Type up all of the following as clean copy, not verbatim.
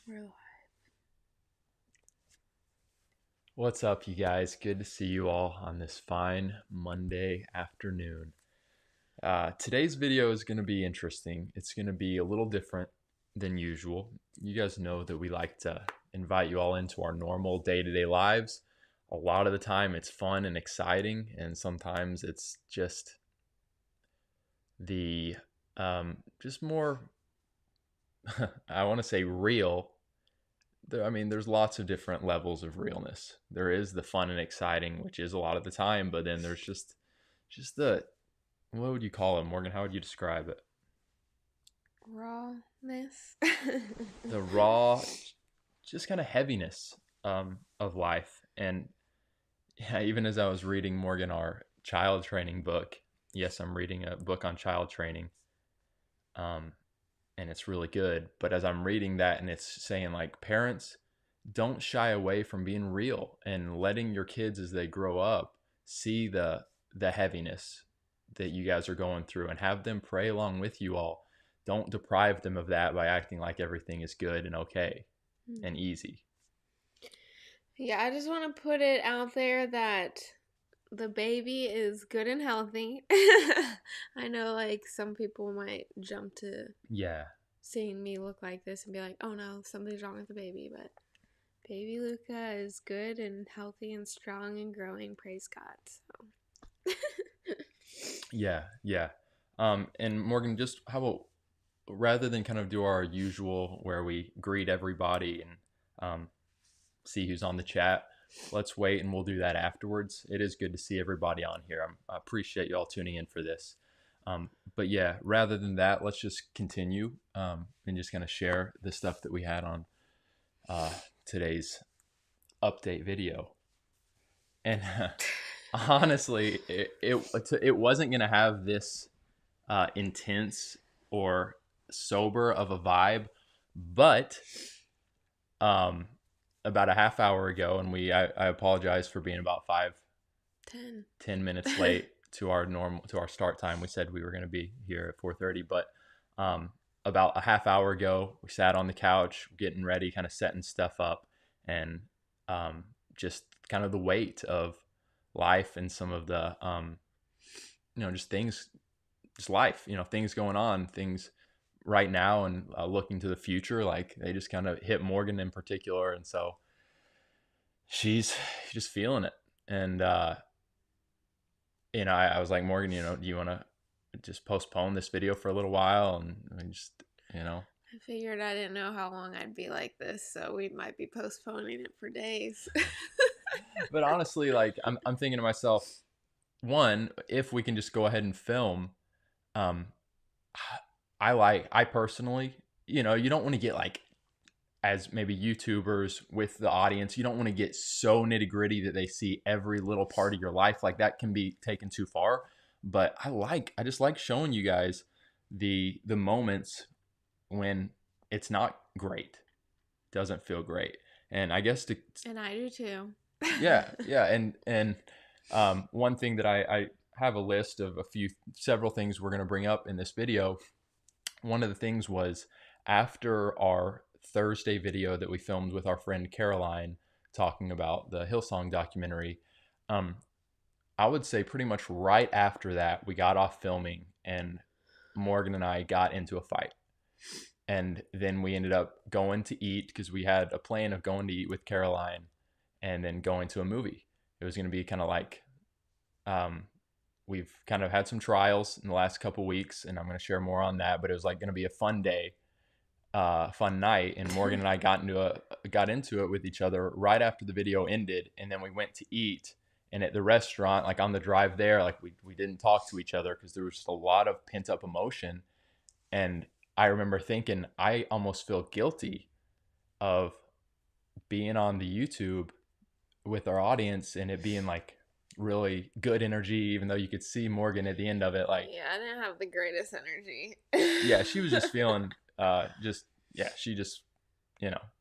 We're live. What's up, you guys? Good to see you all on this fine Monday afternoon. Today's video is going to be interesting. It's going to be a little different than usual. You guys know that we like to invite you all into our normal day-to-day lives. A lot of the time it's fun and exciting, and sometimes it's just the just more I want to say real. There's lots of different levels of realness. There is the fun and exciting, which is a lot of the time, but then there's just the, what would you call it, Morgan? How would you describe it? Rawness. The raw, just kind of heaviness of life. And yeah, even as I was reading Morgan our child training book, yes, I'm reading a book on child training, um, and it's really good. But as I'm reading that, and it's saying like parents, don't shy away from being real and letting your kids as they grow up see the heaviness that you guys are going through and have them pray along with you all. Don't deprive them of that by acting like everything is good and okay and easy. Yeah, I just want to put it out there that the baby is good and healthy. I know, like, some people might jump to Yeah. seeing me look like this and be like, oh no, something's wrong with the baby. But baby Luca is good and healthy and strong and growing. Praise God. So. Yeah. And Morgan, just how about, rather than kind of do our usual where we greet everybody and see who's on the chat, let's wait and we'll do that afterwards. It is good to see everybody on here. I appreciate y'all tuning in for this. But yeah, rather than that, let's just continue and just kind of share the stuff that we had on today's update video. And honestly, it wasn't going to have this intense or sober of a vibe, but um, about a half hour ago, and I apologize for being about 10 minutes late to our start time. We said we were going to be here at 4:30, but about a half hour ago, we sat on the couch getting ready, kind of setting stuff up, and just kind of the weight of life and some of the just things, just life, things going on, things right now, and looking to the future, like they just kind of hit Morgan in particular, and so she's just feeling it. And I was like, Morgan, do you want to just postpone this video for a little while, and just I figured I didn't know how long I'd be like this, so we might be postponing it for days. but honestly, like I'm thinking to myself, one, if we can just go ahead and film, um I personally, you don't want to get like, as maybe YouTubers with the audience, you don't want to get so nitty gritty that they see every little part of your life. Like that can be taken too far. But I just like showing you guys the moments when it's not great, doesn't feel great. And I guess And I do too. yeah. And one thing that I have a list of several things we're going to bring up in this video. One of the things was after our Thursday video that we filmed with our friend Caroline talking about the Hillsong documentary. Um, I would say pretty much right after that, we got off filming and Morgan and I got into a fight. And then we ended up going to eat because we had a plan of going to eat with Caroline and then going to a movie. It was going to be kind of like, um, we've kind of had some trials in the last couple weeks, and I'm going to share more on that. But it was like going to be a fun day, fun night, and Morgan and I got into it with each other right after the video ended, and then we went to eat. And at the restaurant, like on the drive there, like we didn't talk to each other because there was just a lot of pent up emotion. And I remember thinking, I almost feel guilty of being on the YouTube with our audience and it being like really good energy, even though you could see Morgan at the end of it, like, Yeah, I didn't have the greatest energy. yeah, she was just feeling she just,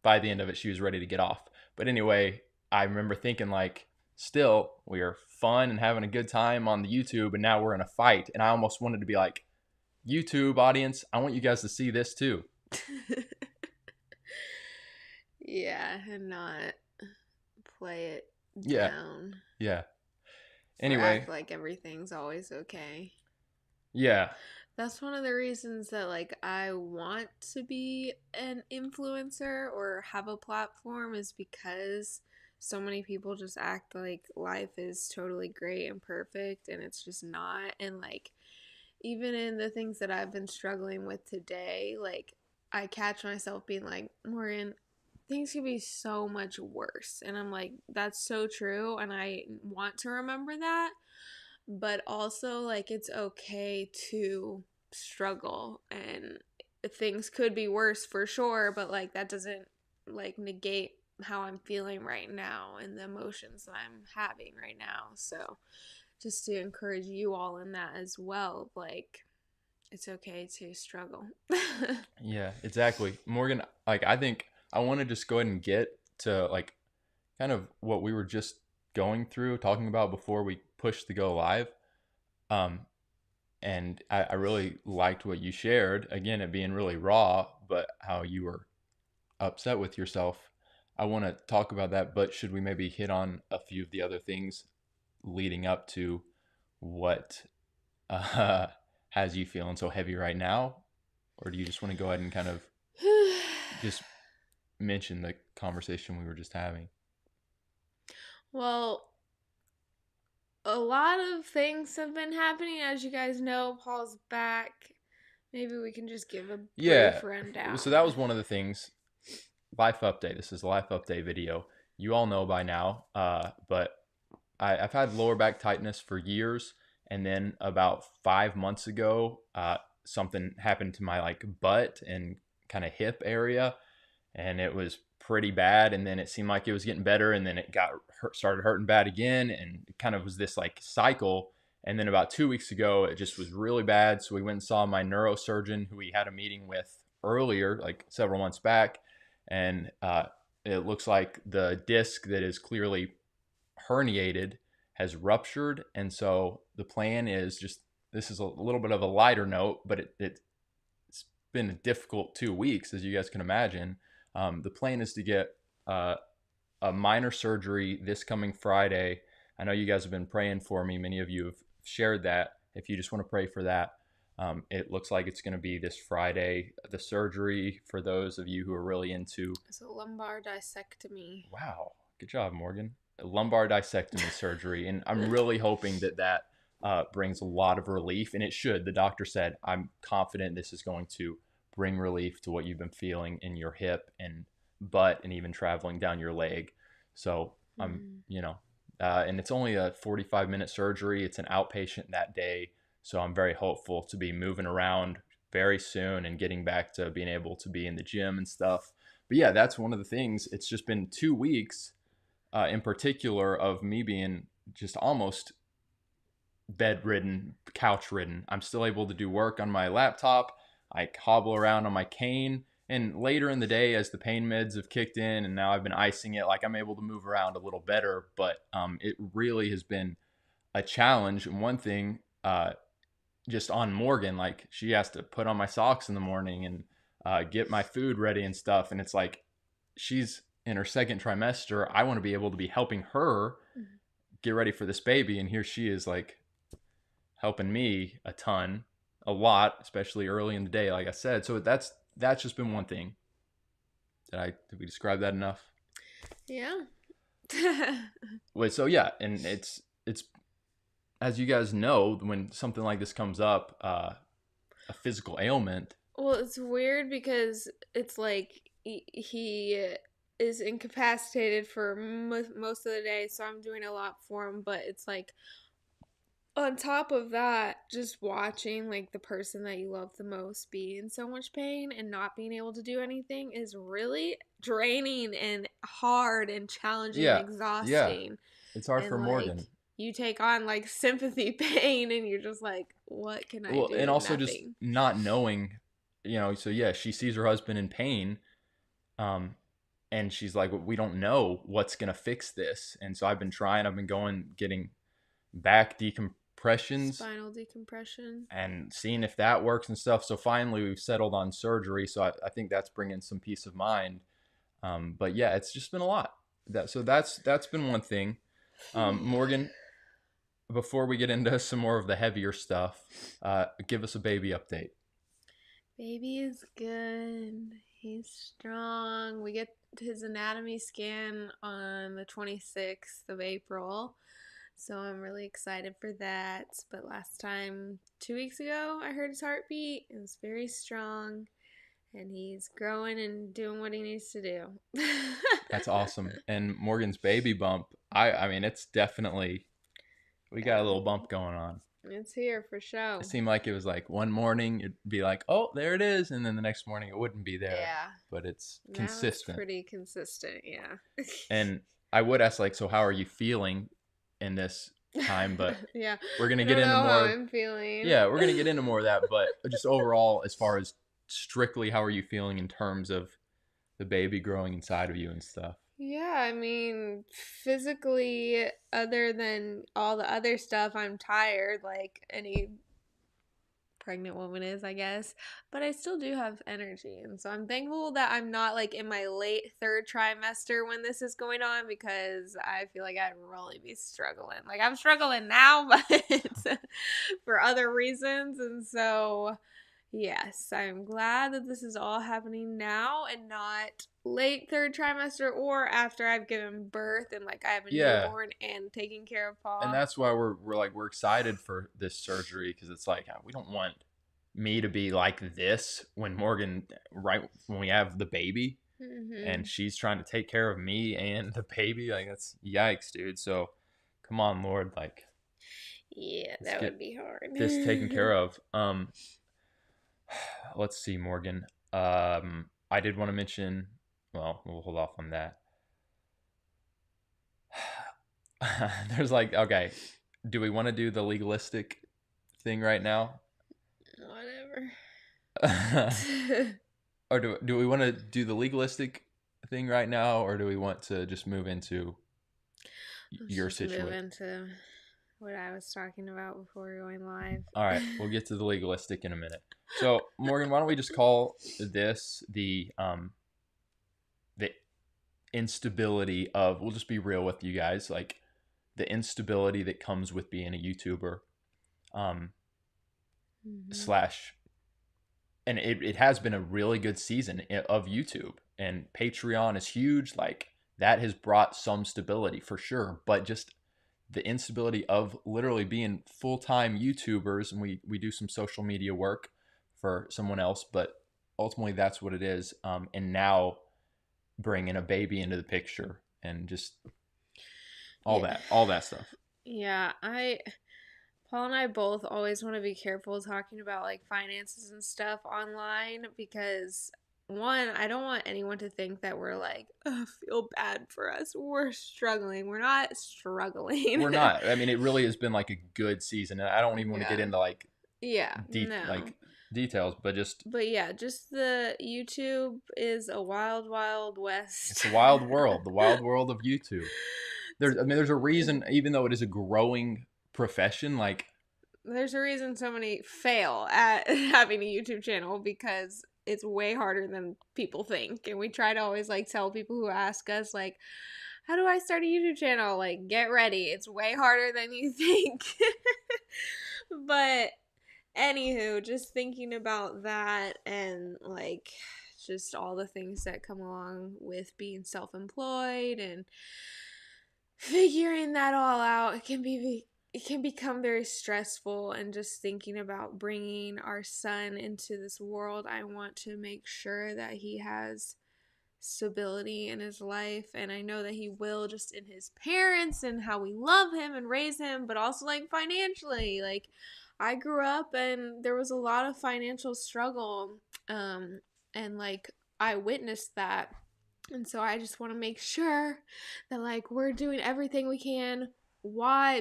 by the end of it she was ready to get off. But anyway, I remember thinking like, still, we are fun and having a good time on the YouTube, and now we're in a fight, and I almost wanted to be like, YouTube audience, I want you guys to see this too. Yeah, and not play it Yeah, down yeah. or Anyway, act like everything's always okay. yeah, That's one of the reasons that like I want to be an influencer or have a platform is because so many people just act like life is totally great and perfect and it's just not. And like even in the things that I've been struggling with today, like I catch myself being like, Morgan, things could be so much worse. And I'm like, that's so true. And I want to remember that. But also, like, it's okay to struggle and things could be worse for sure. But like, that doesn't like negate how I'm feeling right now and the emotions that I'm having right now. So, just to encourage you all in that as well. Like, it's okay to struggle. yeah, exactly. Morgan, like I think I want to just go ahead and get to like kind of what we were just going through, talking about before we pushed the go live. Um, and I really liked what you shared. Again, it being really raw, but how you were upset with yourself. I want to talk about that, but should we maybe hit on a few of the other things leading up to what uh, has you feeling so heavy right now? Or do you just want to go ahead and kind of just mention the conversation we were just having? Well, a lot of things have been happening. As you guys know, Paul's back. Maybe we can just give a Yeah. brief So that rundown. was one of the things. Life update. This is a life update video. You all know by now, but I've had lower back tightness for years, and then about 5 months ago, something happened to my like butt and kind of hip area, and it was pretty bad. And then it seemed like it was getting better, and then it got started hurting bad again, and it kind of was this like cycle. And then about 2 weeks ago, it just was really bad. So we went and saw my neurosurgeon, who we had a meeting with earlier, like several months back, and it looks like the disc that is clearly herniated has ruptured. And so the plan is just, this is a little bit of a lighter note, but it's been a difficult 2 weeks, as you guys can imagine. The plan is to get a minor surgery this coming Friday. I know you guys have been praying for me. Many of you have shared that. If you just want to pray for that, it looks like it's going to be this Friday. The surgery, for those of you who are really into. It's a lumbar disectomy. Wow, good job, Morgan. A lumbar disectomy surgery, and I'm really hoping that that brings a lot of relief, and it should. The doctor said, I'm confident this is going to bring relief to what you've been feeling in your hip and butt, and even traveling down your leg. So I'm, Mm. and it's only a 45-minute surgery. It's an outpatient that day, so I'm very hopeful to be moving around very soon and getting back to being able to be in the gym and stuff. But yeah, that's one of the things. It's just been 2 weeks, in particular, of me being just almost bedridden, couch ridden. I'm still able to do work on my laptop. I hobble around on my cane. And later in the day, as the pain meds have kicked in and now I've been icing it, like I'm able to move around a little better. But it really has been a challenge. And one thing, just on Morgan, like she has to put on my socks in the morning and get my food ready and stuff. And it's like she's in her second trimester. I want to be able to be helping her get ready for this baby. And here she is, like helping me a ton, a lot, especially early in the day, like I said. So that's just been one thing. Did we describe that enough? Yeah. Wait, so yeah, and it's as you guys know, when something like this comes up, a physical ailment. Well, it's weird because it's like he is incapacitated for most of the day, so I'm doing a lot for him, but it's like on top of that, just watching like the person that you love the most be in so much pain and not being able to do anything is really draining and hard and challenging and Yeah, yeah, exhausting. it's hard And for like Morgan. you take on like sympathy pain and you're just like, what can I Well, and do? also just Nothing. not knowing, so yeah, she sees her husband in pain, um, and she's like, we don't know what's gonna fix this. And so I've been going, getting back decompressions Spinal decompression. and seeing if that works and stuff. So finally, we've settled on surgery. So I think that's bringing some peace of mind. But yeah, it's just been a lot. That's been one thing. Morgan, before we get into some more of the heavier stuff, give us a baby update. Baby is good. He's strong. We get his anatomy scan on the 26th of April. So I'm really excited for that. But last time, 2 weeks ago, I heard his heartbeat. It was very strong. And he's growing and doing what he needs to do. That's awesome. And Morgan's baby bump, I mean, it's definitely, we got a little bump going on. It's here for sure. It seemed like it was like one morning it'd be like, oh, there it is, and then the next morning it wouldn't be there. Yeah. But it's Now consistent. it's pretty consistent, yeah. And I would ask, like, so how are you feeling in this time? But yeah, we're gonna get into more. How I'm feeling. Yeah, we're gonna get into more of that. But just overall, as far as strictly, how are you feeling in terms of the baby growing inside of you and stuff? Yeah, I mean, physically, other than all the other stuff, I'm tired, like any pregnant woman is, I guess. But I still do have energy. And so I'm thankful that I'm not like in my late third trimester when this is going on, because I feel like I'd really be struggling. Like I'm struggling now, but for other reasons. And so yes, I'm glad that this is all happening now and not late third trimester or after I've given birth and like I have a newborn and taking care of Paul. And that's why we're excited for this surgery, because it's like we don't want me to be like this when Morgan, right when we have the baby, and she's trying to take care of me and the baby. Like that's yikes, dude. So come on, Lord, like yeah, that would be hard. This taken care of. Let's see, Morgan. I did want to mention, well, we'll hold off on that. There's like, okay, do we want to do the legalistic thing right now? Whatever. Or do we want to do the legalistic thing right now, or do we want to just move into your situation? Move into what I was talking about before going live. All right, we'll get to the legalistic in a minute. So, Morgan, why don't we just call this the instability of, we'll just be real with you guys, like the instability that comes with being a YouTuber, slash, and it has been a really good season of YouTube, and Patreon is huge. Like that has brought some stability for sure, but just the instability of literally being full-time YouTubers, and we do some social media work for someone else, but ultimately that's what it is. And now bringing a baby into the picture and just all that stuff. Yeah, Paul and I both always want to be careful talking about like finances and stuff online, because one, I don't want anyone to think that we're like, oh, feel bad for us. We're struggling. We're not struggling. We're not. I mean, it really has been like a good season, and I don't even want to get into like like details, but just the YouTube is a wild, wild west. It's a wild world, the wild world of YouTube. There's a reason, even though it is a growing profession, like there's a reason so many fail at having a YouTube channel, because it's way harder than people think. And we try to always like tell people who ask us like, how do I start a YouTube channel? Like, get ready. It's way harder than you think. But anywho, just thinking about that and like just all the things that come along with being self-employed and figuring that all out, it can become very stressful. And just thinking about bringing our son into this world, I want to make sure that he has stability in his life, and I know that he will, just in his parents and how we love him and raise him, but also like financially. Like I grew up and there was a lot of financial struggle, and like I witnessed that. And so I just want to make sure that like we're doing everything we can,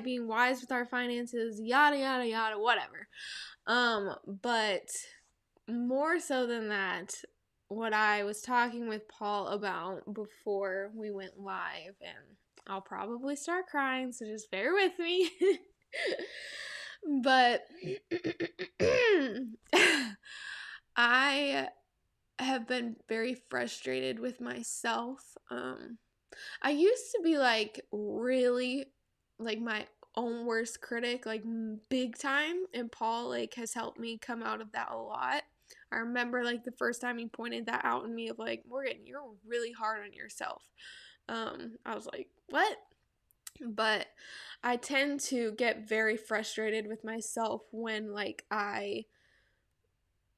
being wise with our finances, yada yada yada, whatever. But more so than that, what I was talking with Paul about before we went live, and I'll probably start crying, so just bear with me. But I have been very frustrated with myself. I used to be like really like my own worst critic, like big time, and Paul like has helped me come out of that a lot. I remember like the first time he pointed that out in me of like, Morgan, you're really hard on yourself. I was like, what? But I tend to get very frustrated with myself when like I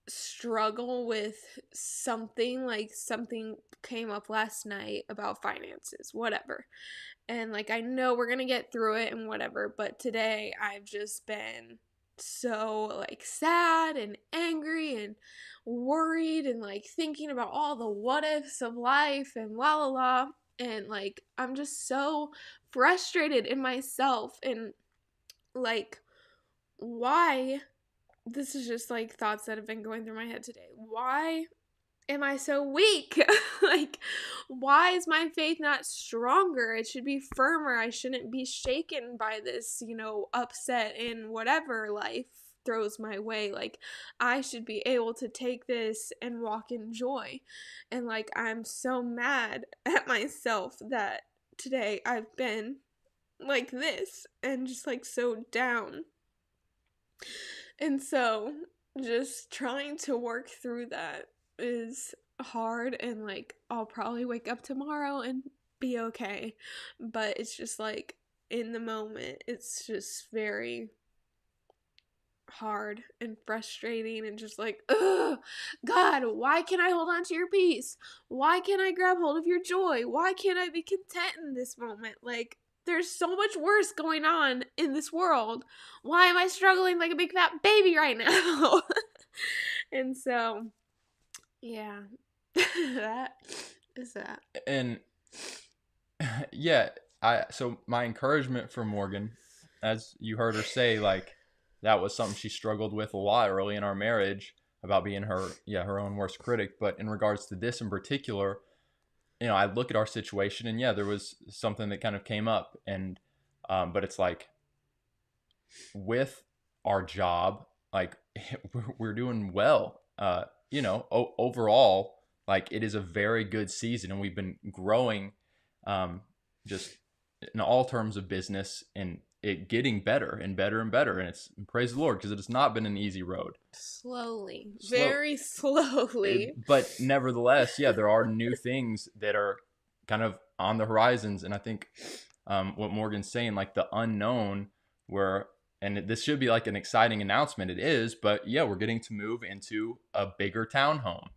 struggle with something, like something came up last night about finances, whatever. And like I know we're going to get through it and whatever, but today I've just been so like sad and angry and worried and like thinking about all the what ifs of life and la la la, and like I'm just so frustrated in myself and like why, this is just like thoughts that have been going through my head today. Why am I so weak? Like, why is my faith not stronger? It should be firmer. I shouldn't be shaken by this, upset in whatever life throws my way. Like, I should be able to take this and walk in joy. And like, I'm so mad at myself that today I've been like this and just like so down. And so just trying to work through that is hard, and like I'll probably wake up tomorrow and be okay. But it's just like in the moment, it's just very hard and frustrating and just like, ugh, God, why can't I hold on to your peace? Why can't I grab hold of your joy? Why can't I be content in this moment? Like, there's so much worse going on in this world. Why am I struggling like a big fat baby right now? And so, yeah, that is that. And yeah, so my encouragement for Morgan, as you heard her say, like that was something she struggled with a lot early in our marriage about being her own worst critic. But in regards to this in particular, I look at our situation and there was something that kind of came up, and but it's like with our job, like we're doing well. Overall, like it is a very good season, and we've been growing, just in all terms of business, and it getting better and better and better. And it's praise the Lord, because it has not been an easy road. Very slowly. But nevertheless, there are new things that are kind of on the horizons, and I think what Morgan's saying, like the unknown, and this should be like an exciting announcement. It is, but we're getting to move into a bigger townhome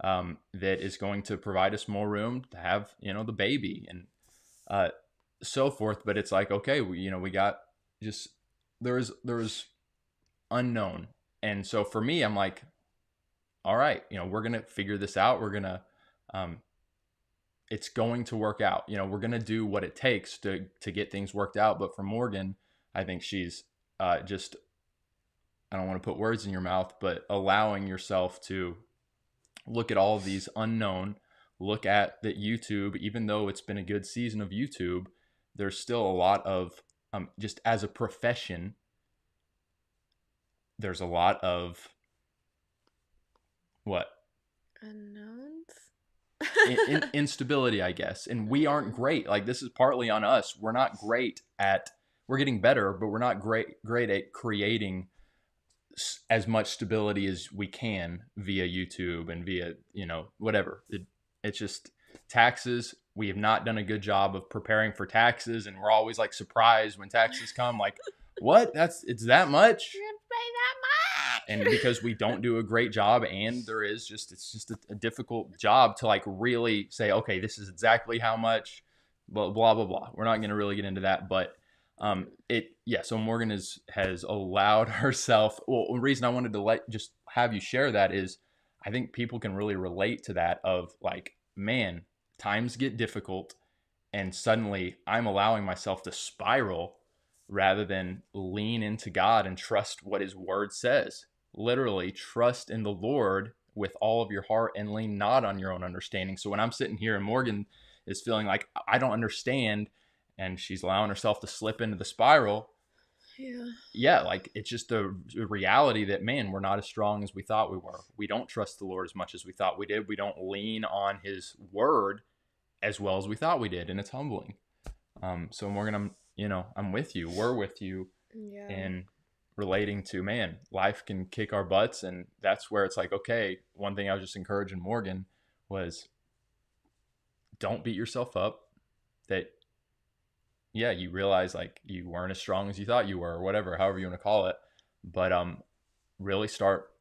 that is going to provide us more room to have, the baby and so forth. But it's like, okay, we got just, there's unknown. And so for me, I'm like, all right, we're going to figure this out. We're going to, it's going to work out. We're going to do what it takes to get things worked out. But for Morgan, I think she's just, I don't want to put words in your mouth, but allowing yourself to look at all of these unknown, look at that YouTube, even though it's been a good season of YouTube, there's still a lot of, just as a profession, there's a lot of what? Unknowns? Instability, I guess. And we aren't great. Like, this is partly on us. We're not great at, we're getting better, but we're not great at creating as much stability as we can via YouTube and via, whatever. It's just taxes. We have not done a good job of preparing for taxes, and we're always like surprised when taxes come, like, what? It's that much? You're gonna pay that much? And because we don't do a great job, and it's just a difficult job to like really say, okay, this is exactly how much, blah, blah, blah, blah. We're not going to really get into that, but so Morgan has allowed herself. Well, the reason I wanted to just have you share that is I think people can really relate to that of like, man, times get difficult, and suddenly I'm allowing myself to spiral rather than lean into God and trust what his word says. Literally trust in the Lord with all of your heart and lean not on your own understanding. So when I'm sitting here and Morgan is feeling like I don't understand, and she's allowing herself to slip into the spiral, yeah, like it's just the reality that, man, we're not as strong as we thought we were. We don't trust the Lord as much as we thought we did. We don't lean on his word as well as we thought we did. And it's humbling. So Morgan, I'm with you. We're with you Yeah. in relating to, man, life can kick our butts. And that's where it's like, okay, one thing I was just encouraging Morgan was don't beat yourself up that, yeah, you realize like you weren't as strong as you thought you were, or whatever, however you want to call it. But really start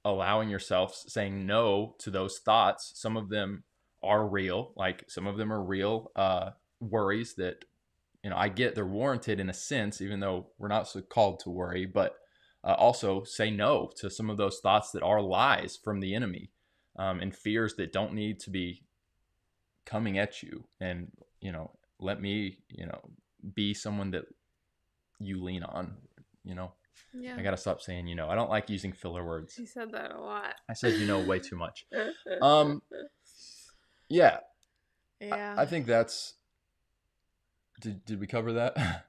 allowing yourself saying no to those thoughts. Some of them are real, like some of them are real worries that, I get they're warranted in a sense, even though we're not so called to worry, but also say no to some of those thoughts that are lies from the enemy, and fears that don't need to be coming at you. And, let me, be someone that you lean on, Yeah. I got to stop saying, I don't like using filler words. You said that a lot. I said, way too much. Yeah. Yeah. I think that's, did we cover that?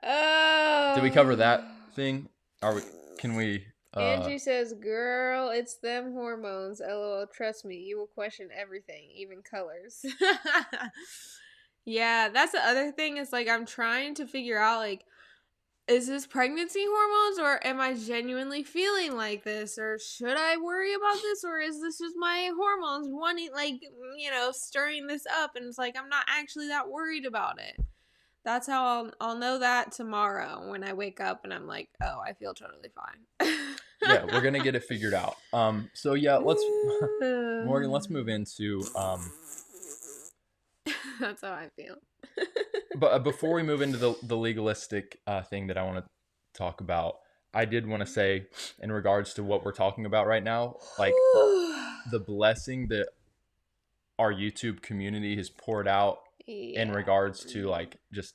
Oh. Did we cover that thing? Can we, Angie says, girl, it's them hormones. LOL, trust me, you will question everything, even colors. Yeah, that's the other thing is like I'm trying to figure out like, is this pregnancy hormones or am I genuinely feeling like this? Or should I worry about this? Or is this just my hormones wanting like, stirring this up? And it's like, I'm not actually that worried about it. That's how I'll know that tomorrow when I wake up and I'm like, oh, I feel totally fine. Yeah, we're gonna get it figured out. So yeah, Morgan, let's move into That's how I feel. But before we move into the legalistic thing that I want to talk about, I did want to say, in regards to what we're talking about right now, like the blessing that our YouTube community has poured out in regards to like just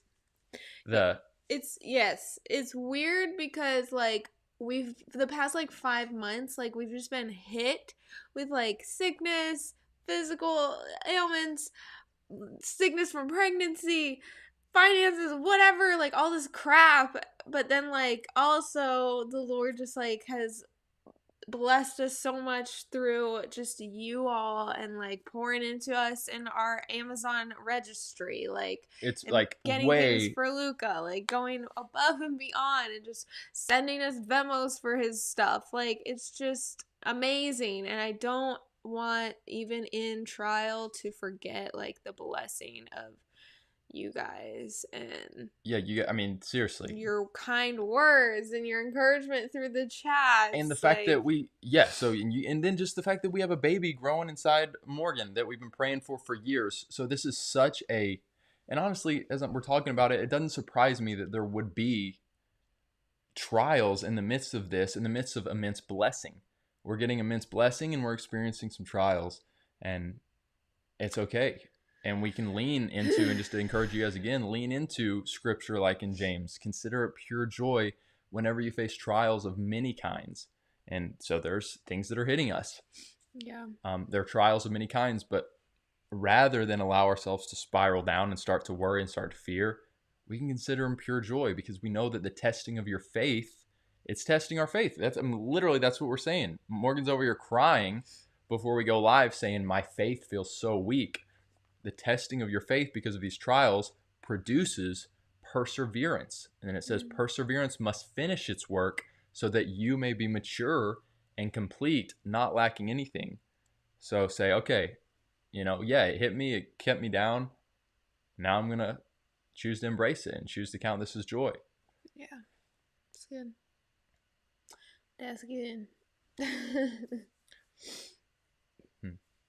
it's weird because like we've for the past like 5 months like we've just been hit with like sickness, physical ailments, sickness from pregnancy, finances, whatever, like all this crap. But then like also the Lord just like has blessed us so much through just you all and like pouring into us in our Amazon registry, like it's and like getting things for Luca, like going above and beyond and just sending us Venmos for his stuff. Like it's just amazing, and I don't want even in trial to forget like the blessing of you guys and I mean, seriously, your kind words and your encouragement through the chat and the fact that and then just the fact that we have a baby growing inside Morgan that we've been praying for years. So this is such a, and honestly, as we're talking about it, it doesn't surprise me that there would be trials in the midst of this, in the midst of immense blessing. We're getting immense blessing and we're experiencing some trials, and it's okay. And we can lean into, and just to encourage you guys again, lean into scripture like in James. Consider it pure joy whenever you face trials of many kinds. And so there's things that are hitting us. Yeah. There are trials of many kinds, but rather than allow ourselves to spiral down and start to worry and start to fear, we can consider them pure joy because we know that the testing of your faith, it's testing our faith. Literally, that's what we're saying. Morgan's over here crying before we go live saying, my faith feels so weak. The testing of your faith because of these trials produces perseverance. And then it says, perseverance must finish its work so that you may be mature and complete, not lacking anything. So say, okay, it hit me, it kept me down. Now I'm going to choose to embrace it and choose to count this as joy. Yeah, it's good. That's good.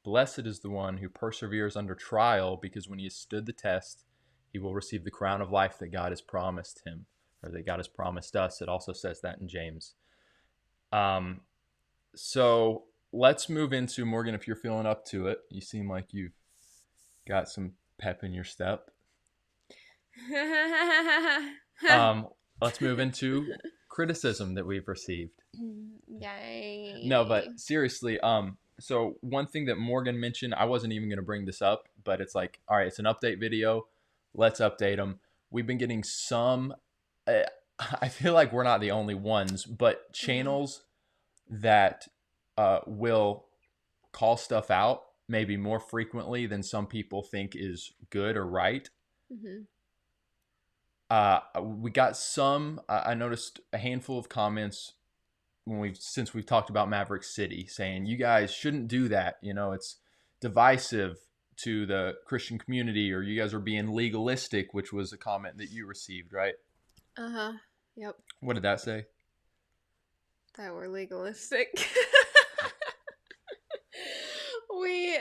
Blessed is the one who perseveres under trial, because when he has stood the test, he will receive the crown of life that God has promised him, or that God has promised us. It also says that in James. So let's move into, Morgan, if you're feeling up to it. You seem like you've got some pep in your step. Let's move into criticism that we've received. Yay. No, but seriously, so one thing that Morgan mentioned, I wasn't even going to bring this up, but it's like, all right, it's an update video. let's update them. We've been getting some, uh, I feel like we're not the only ones, but Mm-hmm. channels that will call stuff out maybe more frequently than some people think is good or right. Mm-hmm. We got some. I noticed a handful of comments since we've talked about Maverick City, saying you guys shouldn't do that. You know, it's divisive to the Christian community, or you guys are being legalistic, which was a comment that you received, right? Uh-huh. Yep. What did that say? That we're legalistic. we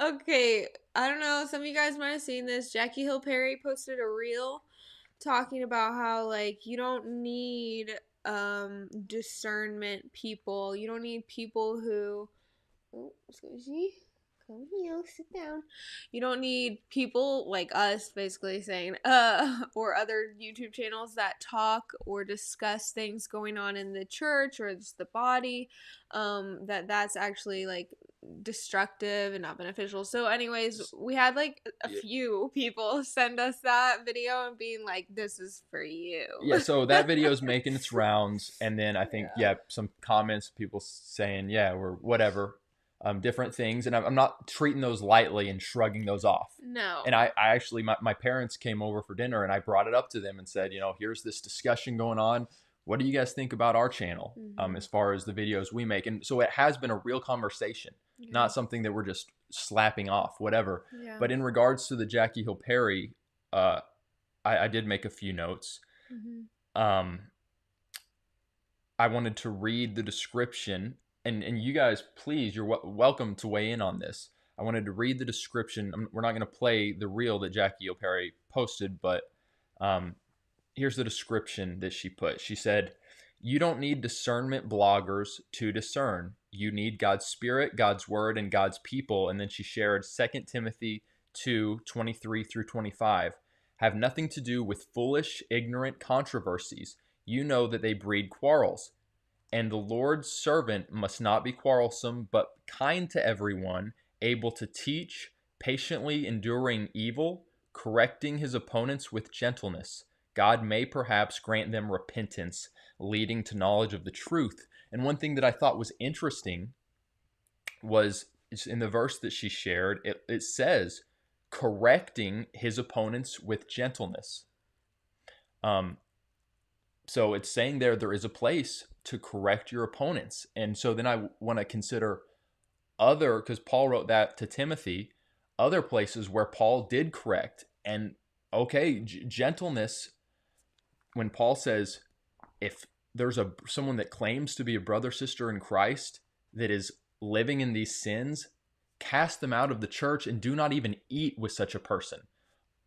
okay. I don't know. Some of you guys might have seen this. Jackie Hill Perry posted a reel talking about how like you don't need discernment people. You don't need people who oh, excuse me. Come here, sit down. You don't need people like us basically saying or other YouTube channels that talk or discuss things going on in the church or just the body that's actually like destructive and not beneficial. So anyways, we had like a few people send us that video and being like this is for you. Yeah, so that video is making its rounds, and then I think Yeah. yeah, some comments, people saying yeah, or whatever, different things, and I'm not treating those lightly and shrugging those off. And No. I actually, my parents came over for dinner, and I brought it up to them and said, you know, here's this discussion going on. What do you guys think about our channel, Mm-hmm. as far as the videos we make? And so it has been a real conversation, Yeah. not something that we're just slapping off, whatever. Yeah. But in regards to the Jackie Hill Perry, uh, I did make a few notes. Mm-hmm. um, I wanted to read the description, and you guys, please, you're welcome to weigh in on this. I wanted to read the description. We're not going to play the reel that Jackie O'Perry posted, but um, here's the description that she put. She said, "You don't need discernment bloggers to discern. You need God's Spirit, God's Word, and God's people." And then she shared 2 Timothy 2:23 through 25. "Have nothing to do with foolish, ignorant controversies. You know that they breed quarrels. And the Lord's servant must not be quarrelsome, but kind to everyone, able to teach, patiently enduring evil, correcting his opponents with gentleness. God may perhaps grant them repentance, leading to knowledge of the truth." And one thing that I thought was interesting was in the verse that she shared, it says, correcting his opponents with gentleness. Um, so it's saying there is a place to correct your opponents. And so then I want to consider other, because Paul wrote that to Timothy, other places where Paul did correct. And okay, gentleness, when Paul says, if there's someone that claims to be a brother, sister in Christ that is living in these sins, cast them out of the church and do not even eat with such a person.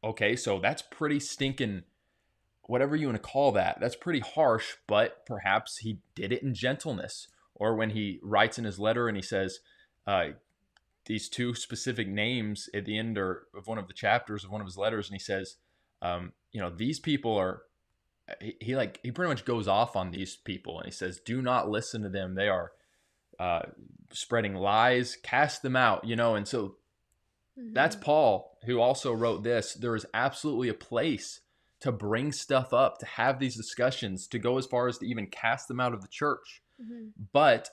Okay, so that's pretty stinking, whatever you want to call that. That's pretty harsh, but perhaps he did it in gentleness. Or when he writes in his letter and he says, these two specific names at the end of one of the chapters of one of his letters, and he says, these people are, he pretty much goes off on these people, and he says, do not listen to them. They are spreading lies, cast them out, and so that's Mm-hmm. Paul, who also wrote this. There is absolutely a place to bring stuff up, to have these discussions, to go as far as to even cast them out of the church. Mm-hmm. But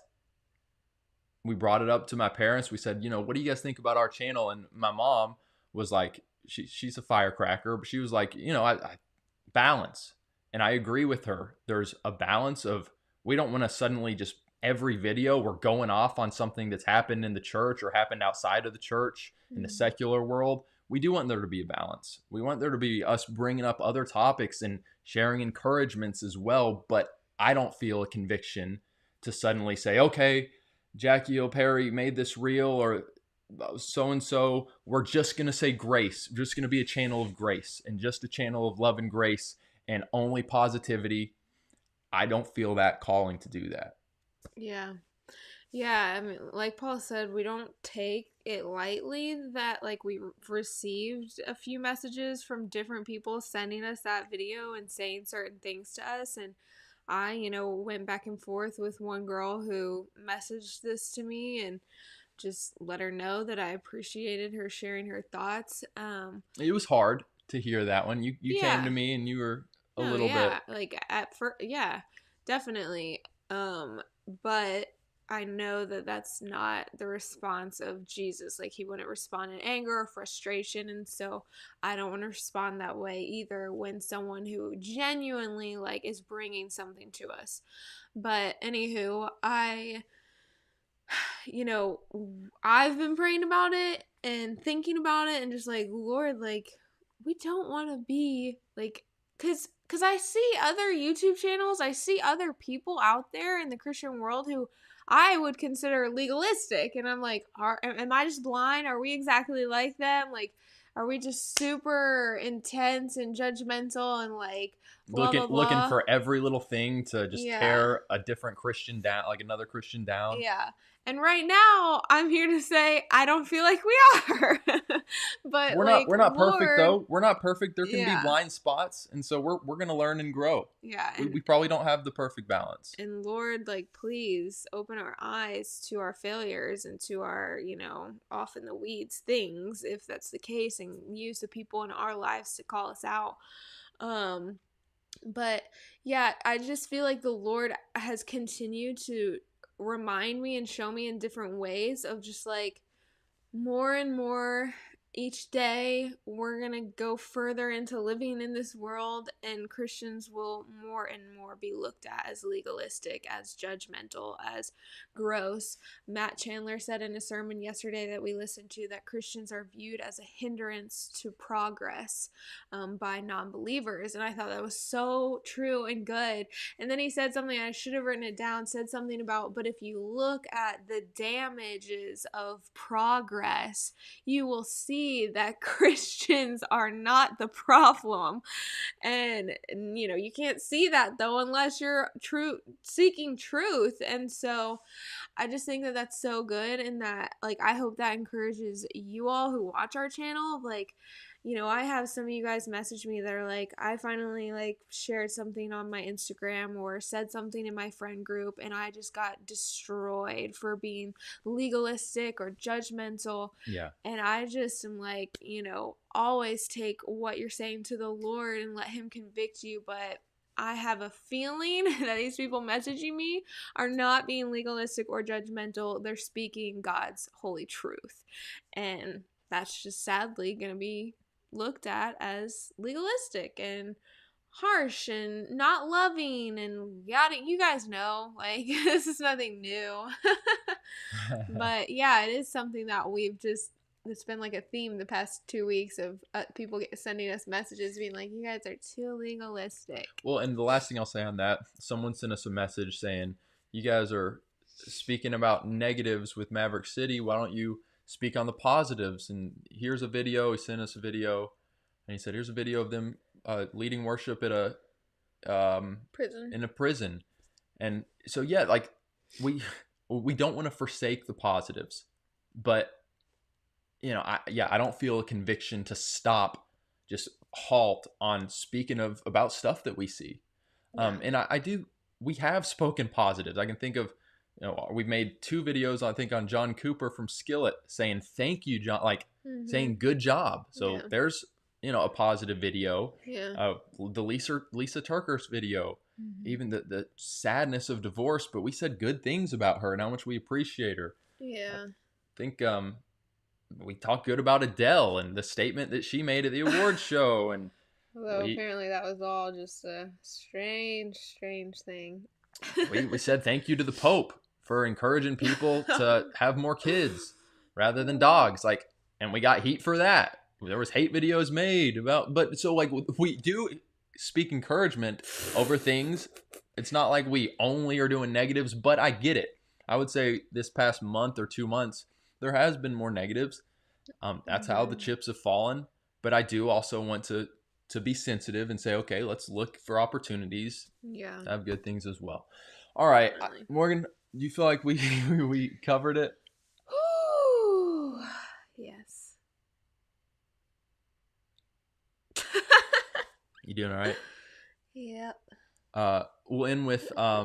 we brought it up to my parents. We said, what do you guys think about our channel? And my mom was like, she's a firecracker, but she was like, I balance. And I agree with her. There's a balance of, we don't want to suddenly just every video we're going off on something that's happened in the church or happened outside of the church in the Mm-hmm. secular world. We do want there to be a balance. We want there to be us bringing up other topics and sharing encouragements as well. But I don't feel a conviction to suddenly say, okay, Jackie O'Perry made this reel, or so and so, we're just going to say grace. We're just going to be a channel of grace and just a channel of love and grace and only positivity. I don't feel that calling to do that. Yeah. Yeah, I mean, like Paul said, we don't take it lightly that like we received a few messages from different people sending us that video and saying certain things to us. And I, went back and forth with one girl who messaged this to me and just let her know that I appreciated her sharing her thoughts. It was hard. to hear that one. You came to Yeah. me and you were a No, little bit. yeah. Like at first, yeah, definitely. But I know that that's not the response of Jesus. Like he wouldn't respond in anger or frustration, and so I don't want to respond that way either when someone who genuinely like is bringing something to us. But anywho, you know, I've been praying about it and thinking about it and just like, Lord, like, we don't want to be like, cause I see other YouTube channels, I see other people out there in the Christian world who I would consider legalistic, and I'm like, am I just blind? Are we exactly like them? Like, are we just super intense and judgmental and like blah blah Looking blah? for every little thing to just Yeah. tear a different Christian down, like another Christian down. Yeah. And right now, I'm here to say I don't feel like we are. But like, We're not perfect Lord, though. We're not perfect. There can be yeah. blind spots, and so we're gonna learn and grow. Yeah. We probably don't have the perfect balance. And Lord, like, please open our eyes to our failures and to our, off in the weeds things, if that's the case, and use the people in our lives to call us out. Um, but yeah, I just feel like the Lord has continued to remind me and show me in different ways of just like more and more each day we're going to go further into living in this world, and Christians will more and more be looked at as legalistic, as judgmental, as gross. Matt Chandler said in a sermon yesterday that we listened to that Christians are viewed as a hindrance to progress by non-believers, and I thought that was so true and good. And then he said something, I should have written it down, said something about, but if you look at the damages of progress, you will see that Christians are not the problem. And you can't see that though unless you're seeking truth. And so I just think that that's so good, and that like I hope that encourages you all who watch our channel. Like, I have some of you guys message me that are like, I finally like shared something on my Instagram or said something in my friend group and I just got destroyed for being legalistic or judgmental. Yeah. And I just am like, always take what you're saying to the Lord and let him convict you. But I have a feeling that these people messaging me are not being legalistic or judgmental. They're speaking God's holy truth. And that's just sadly going to be looked at as legalistic and harsh and not loving and yada. You guys know, like, this is nothing new. But yeah, it is something that it's been like a theme the past 2 weeks of people sending us messages being like, you guys are too legalistic. Well, and the last thing I'll say on that, someone sent us a message saying, you guys are speaking about negatives with Maverick City. Why don't you speak on the positives? And here's a video. He sent us a video, and he said, here's a video of them leading worship at a Prison. in a prison. And so, yeah, like we don't want to forsake the positives, but I don't feel a conviction to stop, just halt on speaking about stuff that we see. Yeah. And I do, we have spoken positives. I can think of, we've made 2 videos, I think, on John Cooper from Skillet saying, thank you, John, like saying good job. So there's, a positive video. Yeah. The Lisa Turker's video, even the sadness of divorce, but we said good things about her and how much we appreciate her. Yeah. I think, we talked good about Adele and the statement that she made at the awards show. And Although apparently that was all just a strange thing. we said thank you to the Pope for encouraging people to have more kids rather than dogs. Like, and we got heat for that. There was hate videos made about, but so like we do speak encouragement over things. It's not like we only are doing negatives, but I get it. I would say this past month or 2 months, there has been more negatives. That's how the chips have fallen. But I do also want to be sensitive and say, okay, let's look for opportunities to have good things as well. All right, Morgan, do you feel like we covered it? Yes. You doing all right? Yep. We'll end with I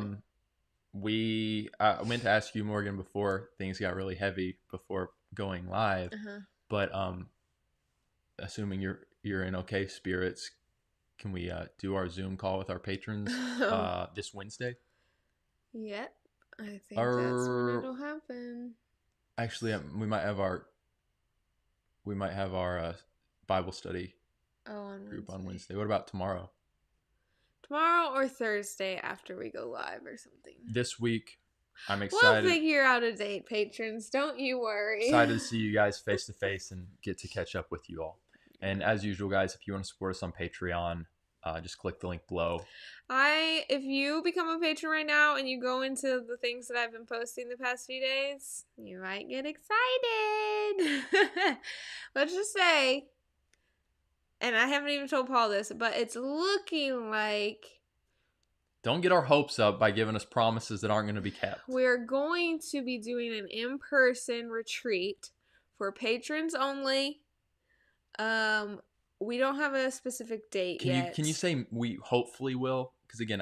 meant to ask you, Morgan, before things got really heavy before going live, but assuming you're you're in okay spirits, can we do our Zoom call with our patrons this Wednesday? Yep. I think that's when Or it'll happen. actually, we might have our Bible study On group on Wednesday. Wednesday. What about tomorrow? Tomorrow or Thursday after we go live or something. This week, I'm We'll excited. figure out a date, patrons. Don't you worry. Excited to see you guys face to face and get to catch up with you all. And as usual, guys, if you want to support us on Patreon, just click the link below. If you become a patron right now and you go into the things that I've been posting the past few days, you might get excited. Let's just say, and I haven't even told Paul this, but it's looking like Don't get our hopes up by giving us promises that aren't going to be kept. we're going to be doing an in-person retreat for patrons only. We don't have a specific date yet. Can you say we hopefully will? Because again,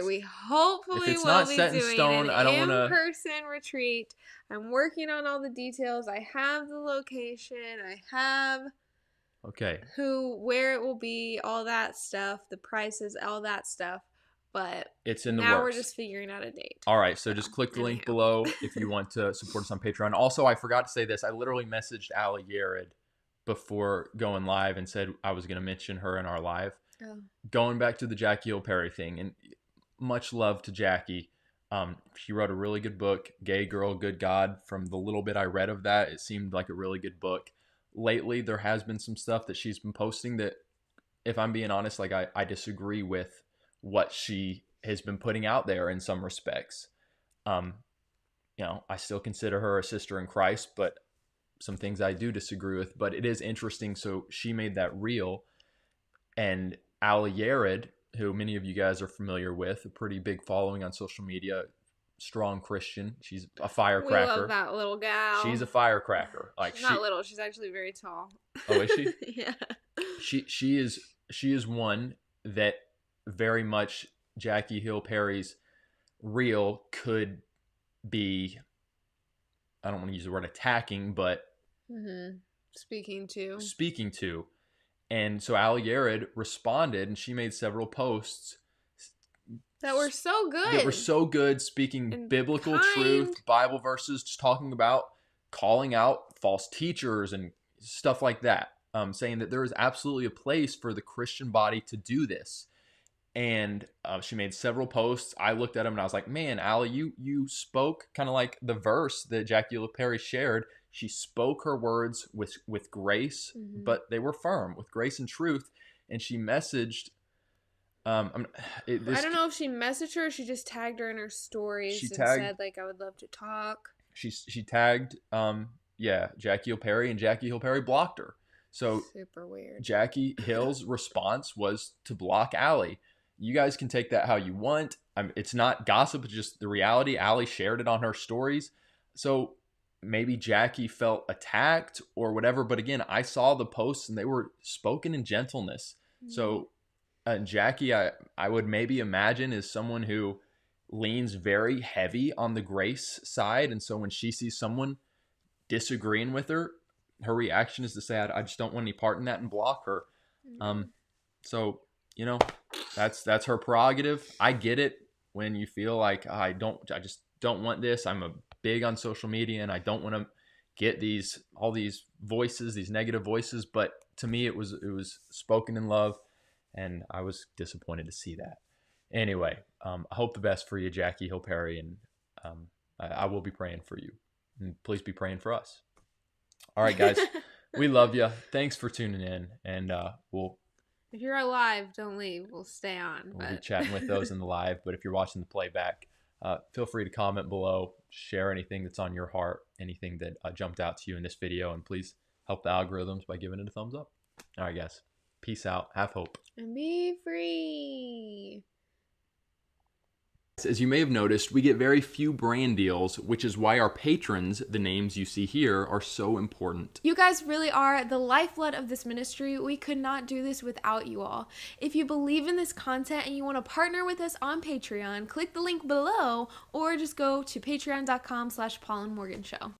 we hopefully if it's will not be set in doing stone, an I don't want to. in-person retreat. I'm working on all the details. I have the location. I have where it will be, all that stuff, the prices, all that stuff. But it's in the now works. we're just figuring out a date. All right, so just click the link below if you want to support us on Patreon. Also, I forgot to say this. I literally messaged Allie Yared before going live and said I was going to mention her in our live. Oh. Going back to the Jackie Hill Perry thing, and much love to Jackie. She wrote a really good book, Gay Girl, Good God. From the little bit I read of that, it seemed like a really good book. Lately, there has been some stuff that she's been posting that, if I'm being honest, like I disagree with what she has been putting out there in some respects. I still consider her a sister in Christ, but some things I do disagree with. But it is interesting. So she made that reel, and Allie Yared, who many of you guys are familiar with, a pretty big following on social media, strong Christian. She's a firecracker. We love that little gal. She's a firecracker. Like she's not little. She's actually very tall. Oh, is she? Yeah. She is one that very much Jackie Hill Perry's reel could be, I don't want to use the word attacking, but speaking to. And so Allie Yared responded, and she made several posts that were so good. Speaking and biblical truth, Bible verses, just talking about calling out false teachers and stuff like that. Saying that there is absolutely a place for the Christian body to do this. And she made several posts. I looked at them and I was like, man, Allie, you spoke kind of like the verse that Jackie Hill Perry shared. She spoke her words with grace, but they were firm, with grace and truth. And she messaged. I don't know if she messaged her or she just tagged her in her stories and said, like, I would love to talk. She tagged, Jackie Hill Perry, and Jackie Hill Perry blocked her. So super weird. Jackie Hill's response was to block Allie. You guys can take that how you want. It's not gossip, it's just the reality. Allie shared it on her stories. So maybe Jackie felt attacked or whatever. But again, I saw the posts and they were spoken in gentleness. So Jackie, I would maybe imagine, is someone who leans very heavy on the grace side. And so when she sees someone disagreeing with her, her reaction is to say, I just don't want any part in that, and block her. So, that's her prerogative. I get it when you feel like I just don't want this. I'm a big on social media and I don't want to get all these voices, these negative voices. But to me, it was spoken in love, and I was disappointed to see that. Anyway, I hope the best for you, Jackie Hill Perry, and I will be praying for you. And please be praying for us. All right, guys, we love you. Thanks for tuning in, and if you're alive, don't leave. We'll stay on. We'll be chatting with those in the live, but if you're watching the playback, feel free to comment below, share anything that's on your heart, anything that jumped out to you in this video, and please help the algorithms by giving it a thumbs up. All right, guys, peace out. Have hope. And be free. As you may have noticed, we get very few brand deals, which is why our patrons, the names you see here, are so important. You guys really are the lifeblood of this ministry. We could not do this without you all. If you believe in this content and you want to partner with us on Patreon, click the link below or just go to patreon.com/Paulandmorganshow.